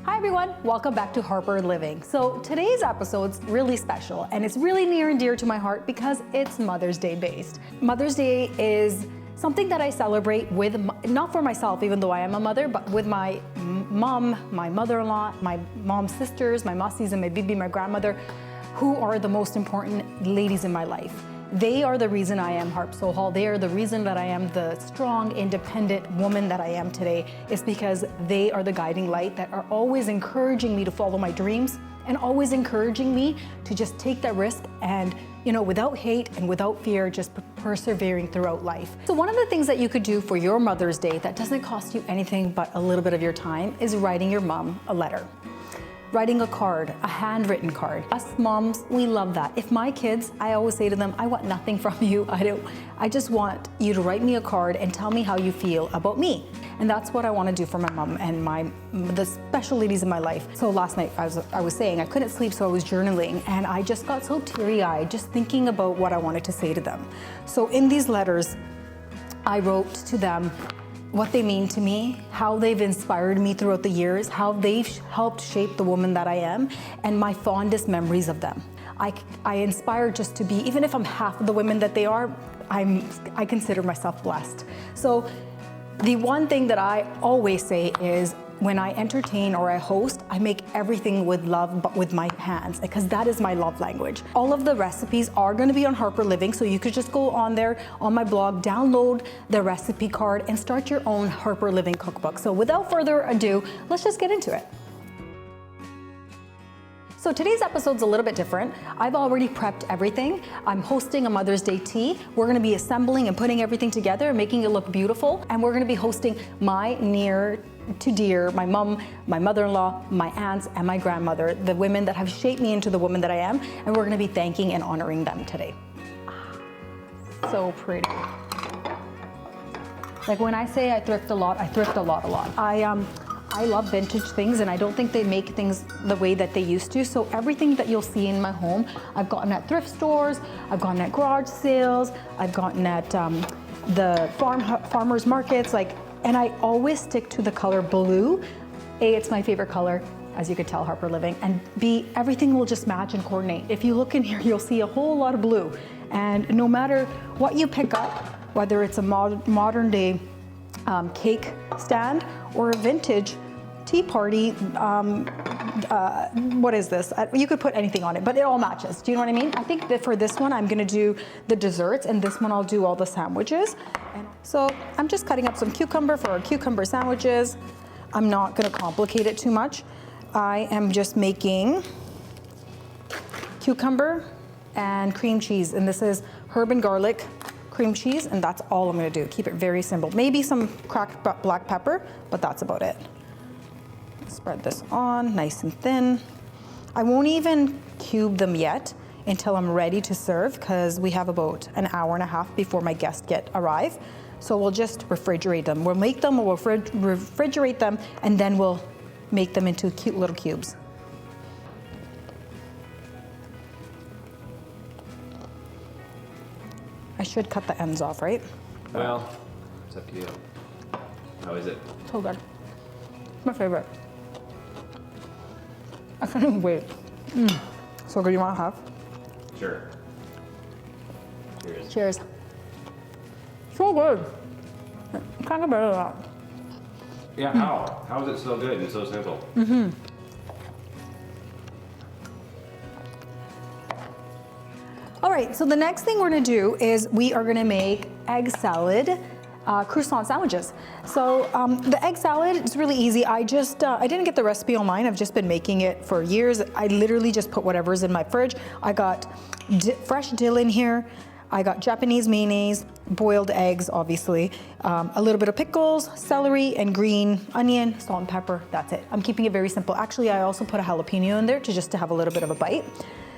Hi everyone, welcome back to Harper Living. So today's episode's really special and it's really near and dear to my heart because it's Mother's Day based. Mother's Day is something that I celebrate with, not for myself, even though I am a mother, but with my mom, my mother-in-law, my mom's sisters, my masis and my bibi, my grandmother, who are the most important ladies in my life. They are the reason I am Harp Soul Hall. They are the reason that I am the strong, independent woman that I am today. It's because they are the guiding light that are always encouraging me to follow my dreams and always encouraging me to just take that risk and, without hate and without fear, just persevering throughout life. So one of the things that you could do for your Mother's Day that doesn't cost you anything but a little bit of your time is writing your mom a letter. Writing a card, a handwritten card. Us moms, we love that. If my kids, I always say to them, I want nothing from you. I just want you to write me a card and tell me how you feel about me. And that's what I want to do for my mom and the special ladies in my life. So last night I was saying I couldn't sleep, so I was journaling and I just got so teary-eyed just thinking about what I wanted to say to them. So in these letters, I wrote to them what they mean to me, how they've inspired me throughout the years, how they've helped shape the woman that I am, and my fondest memories of them. I inspire just to be, even if I'm half of the women that they are, I consider myself blessed. So the one thing that I always say is when I entertain or I host, I make everything with love, but with my hands, because that is my love language. All of the recipes are gonna be on Harper Living, so you could just go on there, on my blog, download the recipe card and start your own Harper Living cookbook. So without further ado, let's just get into it. So today's episode's a little bit different. I've already prepped everything. I'm hosting a Mother's Day tea. We're gonna be assembling and putting everything together and making it look beautiful. And we're gonna be hosting my near to dear, my mom, my mother-in-law, my aunts, and my grandmother, the women that have shaped me into the woman that I am. And we're gonna be thanking and honoring them today. So pretty. Like when I say I thrift a lot, I thrift a lot. I love vintage things and I don't think they make things the way that they used to. So everything that you'll see in my home, I've gotten at thrift stores, I've gotten at garage sales, I've gotten at the farmers markets, and I always stick to the color blue. A, it's my favorite color, as you could tell, Harper Living, and B, everything will just match and coordinate. If you look in here, you'll see a whole lot of blue. And no matter what you pick up, whether it's a modern day cake stand or a vintage tea party, what is this? You could put anything on it, but it all matches. Do you know what I mean? I think that for this one, I'm gonna do the desserts, and this one I'll do all the sandwiches. And so I'm just cutting up some cucumber for our cucumber sandwiches. I'm not gonna complicate it too much. I am just making cucumber and cream cheese, and this is herb and garlic cream cheese, and that's all I'm gonna do. Keep it very simple. Maybe some cracked black pepper, but that's about it. Spread this on nice and thin. I won't even cube them yet until I'm ready to serve because we have about an hour and a half before my guests arrive. So we'll just refrigerate them. We'll make them, we'll refrigerate them, and then we'll make them into cute little cubes. I should cut the ends off, right? Well, it's up to you. How is it? So good. My favorite. I can't even wait. So good, you want to have? Sure. Cheers. Cheers. So good. I can't get better than that. Yeah, how? How is it so good and so simple? All right, so the next thing we're gonna do is we are gonna make egg salad croissant sandwiches. So the egg salad is really easy. I didn't get the recipe online. I've just been making it for years. I literally just put whatever's in my fridge. I got fresh dill in here. I got Japanese mayonnaise, boiled eggs, obviously, a little bit of pickles, celery, and green onion, salt and pepper. That's it. I'm keeping it very simple. Actually, I also put a jalapeno in there to have a little bit of a bite.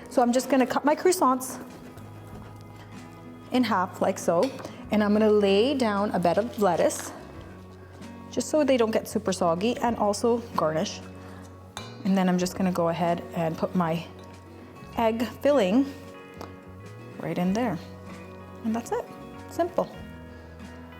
So I'm just gonna cut my croissants in half like so. And I'm gonna lay down a bed of lettuce, just so they don't get super soggy, and also garnish. And then I'm just gonna go ahead and put my egg filling right in there. And that's it, simple.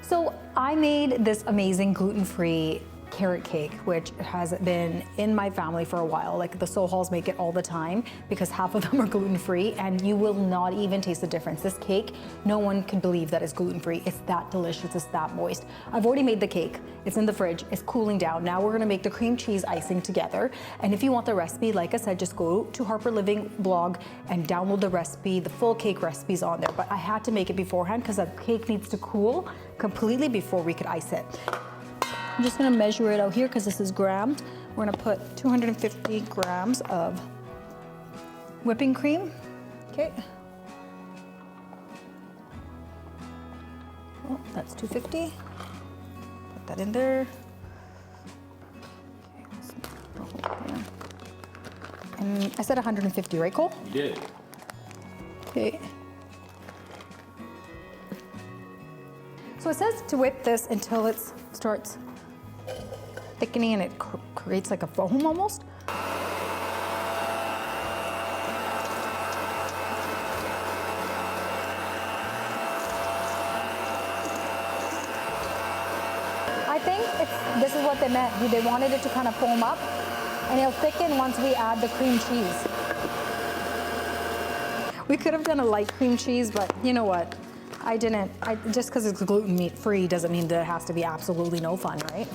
So I made this amazing gluten-free carrot cake, which has been in my family for a while. Like the Sohals make it all the time because half of them are gluten-free, and you will not even taste the difference. This cake, no one can believe that it's gluten-free. It's that delicious, it's that moist. I've already made the cake. It's in the fridge, it's cooling down. Now we're gonna make the cream cheese icing together. And if you want the recipe, like I said, just go to Harper Living blog and download the recipe. The full cake recipe's on there, but I had to make it beforehand because the cake needs to cool completely before we could ice it. I'm just gonna measure it out here because this is grammed. We're gonna put 250 grams of whipping cream. Okay. Oh, that's 250. Put that in there. Okay, and I said 150, right, Cole? You did. Okay. So it says to whip this until it starts thickening and it creates like a foam almost. I think this is what they meant. They wanted it to kind of foam up and it'll thicken once we add the cream cheese. We could have done a light cream cheese, but you know what? I didn't. Just because it's gluten meat free doesn't mean that it has to be absolutely no fun, right?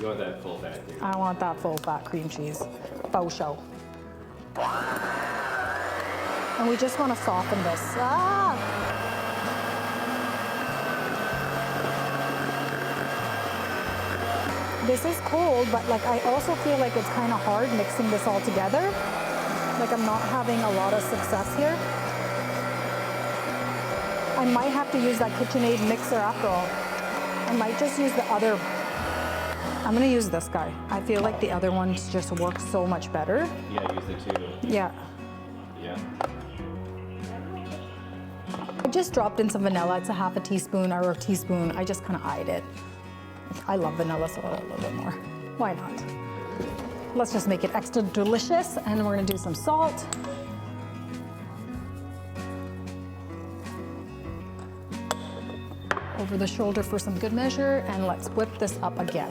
You want that full fat cream? I want that full fat cream cheese. Faux show. And we just want to soften this. Ah! This is cold, but like I also feel like it's kind of hard mixing this all together. Like I'm not having a lot of success here. I might have to use that KitchenAid mixer after all. I might just use the other. I'm gonna use this guy. I feel like the other ones just work so much better. Yeah, use the two. Yeah. Yeah. I just dropped in some vanilla. It's a half a teaspoon or a teaspoon. I just kind of eyed it. I love vanilla, so I'll add a little bit more. Why not? Let's just make it extra delicious, and we're gonna do some salt. Over the shoulder for some good measure, and let's whip this up again.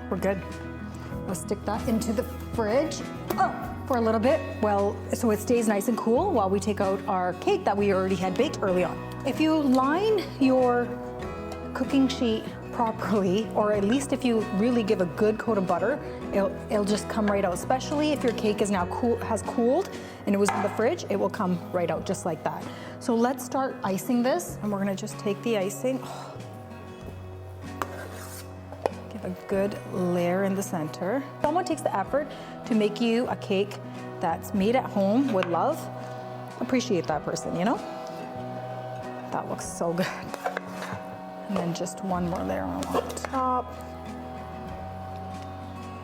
We're good. Let's stick that into the fridge for a little bit, so it stays nice and cool while we take out our cake that we already had baked early on. If you line your cooking sheet properly, or at least if you really give a good coat of butter, it'll just come right out. Especially if your cake is now has cooled and it was in the fridge, it will come right out just like that. So let's start icing this, and we're gonna just take the icing. Give a good layer in the center. Someone takes the effort to make you a cake that's made at home with love. Appreciate that person, you know? That looks so good. And then just one more layer on top.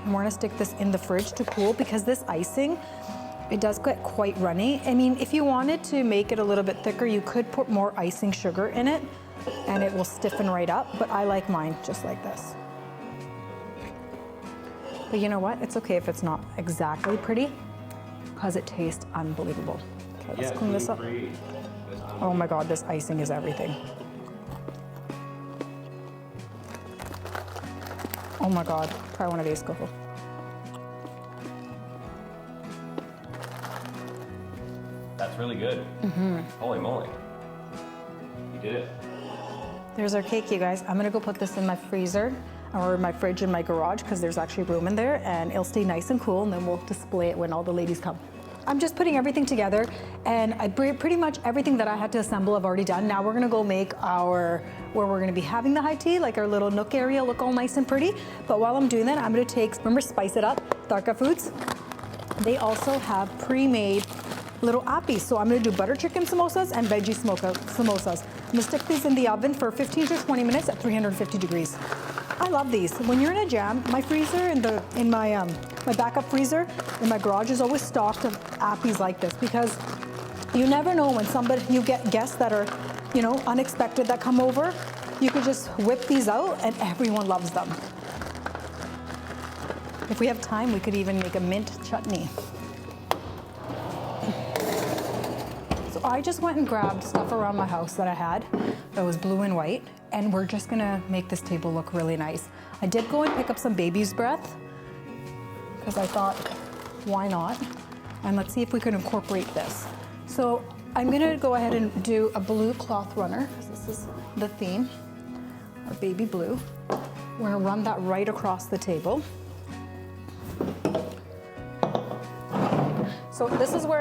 And we're gonna stick this in the fridge to cool because this icing, it does get quite runny. I mean, if you wanted to make it a little bit thicker, you could put more icing sugar in it and it will stiffen right up, but I like mine just like this. But you know what? It's okay if it's not exactly pretty because it tastes unbelievable. Okay, let's clean this up. Oh my God, this icing is everything. Oh my God, try one of these, Coco. That's really good. Mm-hmm. Holy moly. You did it. There's our cake, you guys. I'm gonna go put this in my freezer or my fridge in my garage because there's actually room in there, and it'll stay nice and cool, and then we'll display it when all the ladies come. I'm just putting everything together, and pretty much everything that I had to assemble I've already done. Now we're gonna go make where we're gonna be having the high tea, like our little nook area, look all nice and pretty. But while I'm doing that, I'm gonna remember Spice It Up, Tharka Foods. They also have pre-made little appies. So I'm gonna do butter chicken samosas and veggie samosas. I'm gonna stick these in the oven for 15 to 20 minutes at 350 degrees. I love these. When you're in a jam, my freezer in my backup freezer in my garage is always stocked of appies like this, because you never know when you get guests that are, you know, unexpected that come over. You could just whip these out and everyone loves them. If we have time, we could even make a mint chutney. I just went and grabbed stuff around my house that I had that was blue and white, and we're just gonna make this table look really nice. I did go and pick up some baby's breath because I thought, why not? And let's see if we can incorporate this. So I'm gonna go ahead and do a blue cloth runner, because this is the theme, our baby blue. We're gonna run that right across the table. So this is where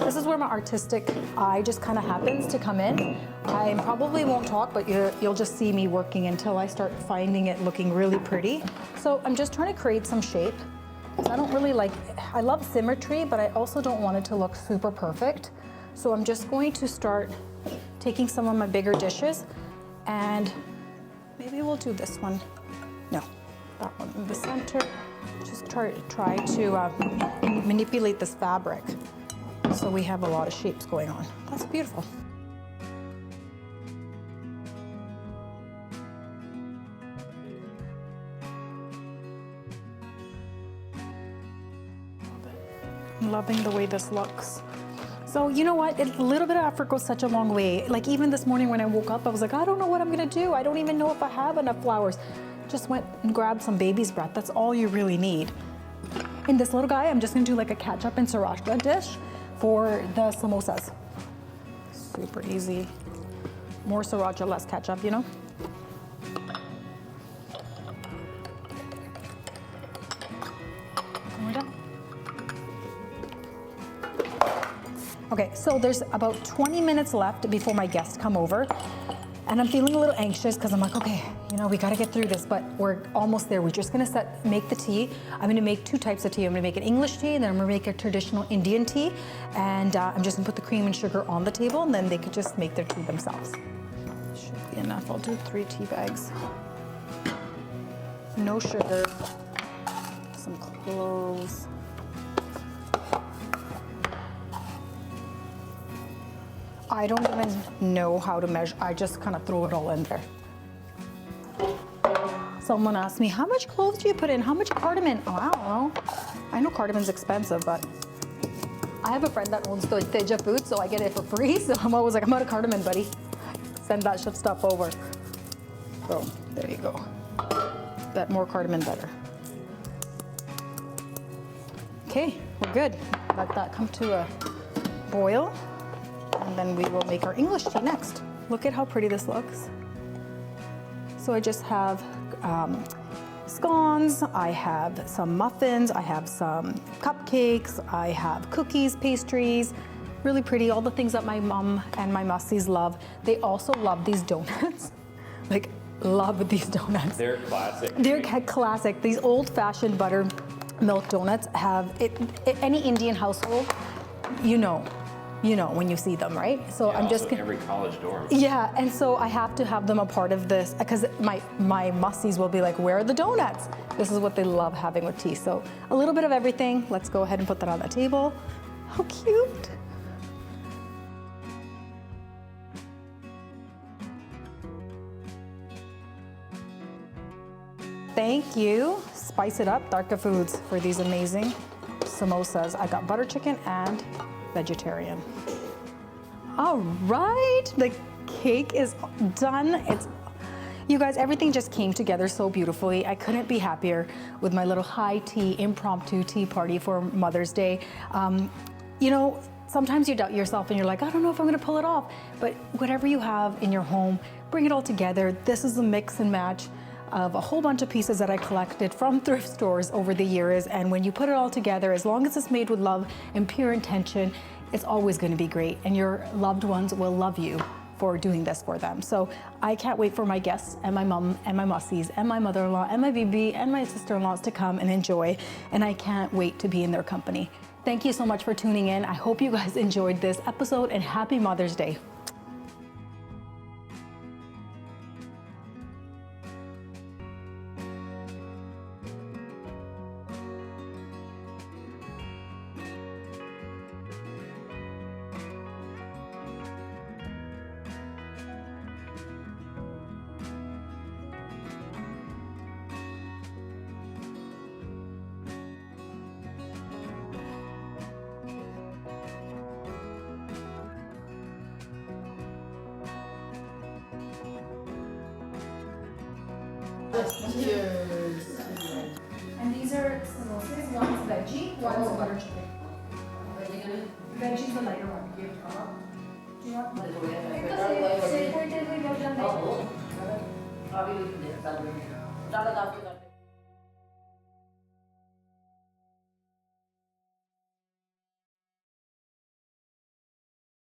this is where my artistic eye just kind of happens to come in. I probably won't talk, but you'll just see me working until I start finding it looking really pretty. So I'm just trying to create some shape. I don't really I love symmetry, but I also don't want it to look super perfect. So I'm just going to start taking some of my bigger dishes, and maybe we'll do this one. No, that one in the center. Just try to manipulate this fabric so we have a lot of shapes going on. That's beautiful. I'm loving the way this looks. So you know what, a little bit of effort goes such a long way. Like even this morning when I woke up, I was like, I don't know what I'm gonna do. I don't even know if I have enough flowers. Just went and grabbed some baby's breath. That's all you really need. In this little guy, I'm just gonna do like a ketchup and sriracha dish for the samosas. Super easy. More sriracha, less ketchup, you know? We're done. Okay, so there's about 20 minutes left before my guests come over. And I'm feeling a little anxious because I'm like, okay, you know, we got to get through this, but we're almost there. We're just going to make the tea. I'm going to make two types of tea. I'm going to make an English tea, and then I'm going to make a traditional Indian tea. And I'm just going to put the cream and sugar on the table, and then they could just make their tea themselves. Should be enough. I'll do 3 tea bags. No sugar. Some cloves. I don't even know how to measure. I just kind of throw it all in there. Someone asked me, how much cloves do you put in? How much cardamom? Oh, I don't know. I know cardamon's expensive, but I have a friend that owns the Teja Food, so I get it for free. So I'm always like, I'm out of cardamom, buddy. Send that stuff over. So there you go. That more cardamom better. Okay, we're good. Let that come to a boil. And then we will make our English tea next. Look at how pretty this looks. So I just have scones, I have some muffins, I have some cupcakes, I have cookies, pastries, really pretty, all the things that my mom and my mussies love. They also love these donuts. Like, love these donuts. They're classic. They're classic. These old-fashioned buttermilk donuts have, any Indian household, you know when you see them, right? So Yeah, I'm just also every college dorm. Yeah, and so I have to have them a part of this because my mussies will be like, where are the donuts? This is what they love having with tea. So a little bit of everything. Let's go ahead and put that on the table. How cute. Thank you, Spice It Up, Darka Foods, for these amazing samosas. I got butter chicken and vegetarian. All right, the cake is done. You guys, everything just came together so beautifully. I couldn't be happier with my little high tea, impromptu tea party for Mother's Day. You know, sometimes you doubt yourself and you're like, I don't know if I'm gonna pull it off, but whatever you have in your home, bring it all together. This is a mix and match of a whole bunch of pieces that I collected from thrift stores over the years. And when you put it all together, as long as it's made with love and pure intention, it's always gonna be great. And your loved ones will love you for doing this for them. So I can't wait for my guests and my mom and my mussies and my mother-in-law and my baby and my sister-in-laws to come and enjoy. And I can't wait to be in their company. Thank you so much for tuning in. I hope you guys enjoyed this episode, and happy Mother's Day. Cheers. And these are samosas. One is veggie, one is butter chicken. Veggie is the lighter one. Do you want? Ito, save for it till we go down there.